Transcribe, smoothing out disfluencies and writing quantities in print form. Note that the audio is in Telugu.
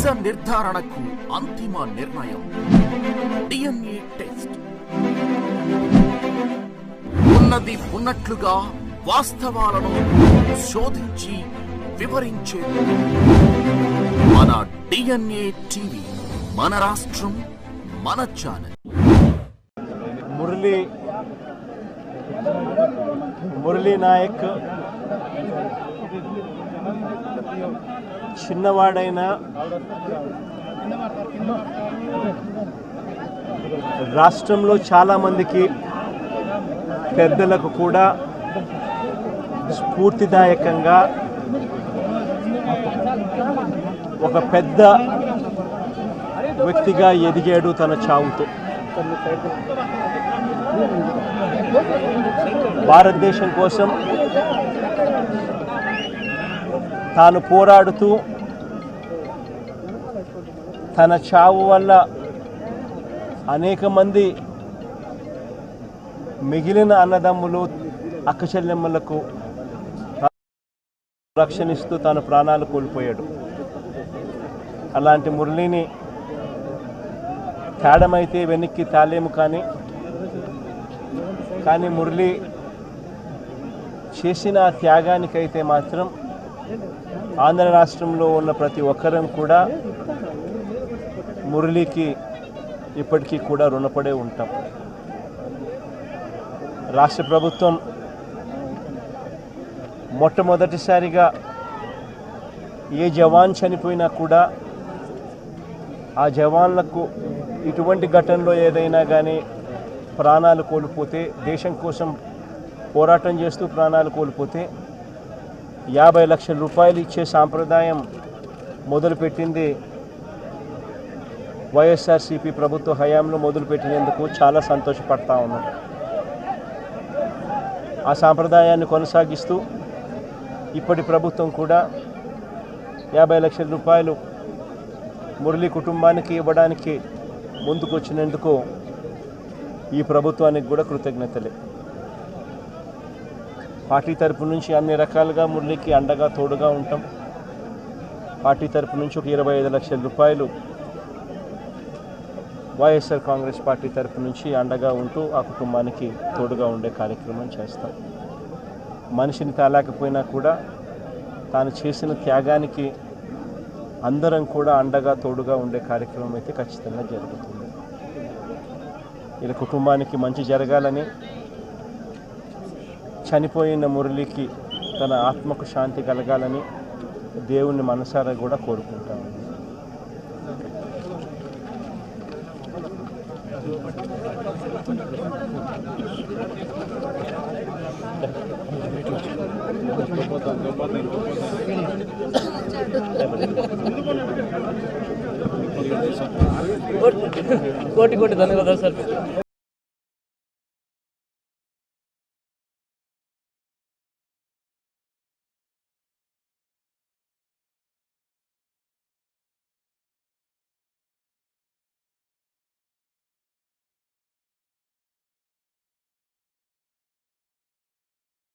నిజ నిర్ధారణకు అంతిమ నిర్ణయం డిఎన్ఏ టెస్ట్. ఉన్నది ఉన్నట్లుగా వాస్తవాలను శోధించి వివరించే మన డిఎన్ఏ టీవీ, మన రాష్ట్రం, మన ఛానల్. మురళీ నాయక్ చిన్నవాడైనా రాష్ట్రంలో చాలామందికి పెద్దలకు కూడా స్ఫూర్తిదాయకంగా ఒక పెద్ద వ్యక్తిగా ఎదిగాడు తన చావుతో. భారతదేశం కోసం తాను పోరాడుతూ తన చావు వల్ల అనేక మంది మిగిలిన అన్నదమ్ములు అక్క చెల్లెమ్మలకు రక్షణిస్తూ తాను ప్రాణాలు కోల్పోయాడు. అలాంటి మురళిని తేడమైతే వెనక్కి తాలేము, కానీ మురళి చేసిన త్యాగానికైతే మాత్రం ఆంధ్ర రాష్ట్రంలో ఉన్న ప్రతి ఒక్కరం కూడా మురళికి ఇప్పటికీ కూడా రుణపడే ఉంటాం. రాష్ట్ర ప్రభుత్వం మొట్టమొదటిసారిగా ఏ జవాన్ చనిపోయినా కూడా ఆ జవాన్లకు ఇటువంటి ఘటనలో ఏదైనా కానీ ప్రాణాలు కోల్పోతే, దేశం కోసం పోరాటం చేస్తూ ప్రాణాలు కోల్పోతే 50 లక్షల రూపాయలు ఇచ్చే సాంప్రదాయం మొదలుపెట్టింది వైఎస్ఆర్సీపీ ప్రభుత్వ హయాంలో మొదలుపెట్టినందుకు చాలా సంతోషపడతా ఉన్నాం. ఆ సాంప్రదాయాన్ని కొనసాగిస్తూ ఇప్పటి ప్రభుత్వం కూడా 50 లక్షల రూపాయలు మురళి కుటుంబానికి ఇవ్వడానికి ముందుకొచ్చినందుకు ఈ ప్రభుత్వానికి కూడా కృతజ్ఞతలే. పార్టీ తరపు నుంచి అన్ని రకాలుగా మురళికి అండగా తోడుగా ఉంటాం. పార్టీ తరపు నుంచి ఒక 25 లక్షల రూపాయలు వైఎస్ఆర్ కాంగ్రెస్ పార్టీ తరపు నుంచి అండగా ఉంటూ ఆ కుటుంబానికి తోడుగా ఉండే కార్యక్రమం చేస్తాం. మనిషిని తాలేకపోయినా కూడా తాను చేసిన త్యాగానికి అందరం కూడా అండగా తోడుగా ఉండే కార్యక్రమం అయితే ఖచ్చితంగా జరుగుతుంది. ఇలా కుటుంబానికి మంచి జరగాలని, చనిపోయిన మురళికి తన ఆత్మకు శాంతి కలగాలని దేవుణ్ణి మనసారా కూడా కోరుకుంటాను. కోటి ధన్యవాదాలు సార్.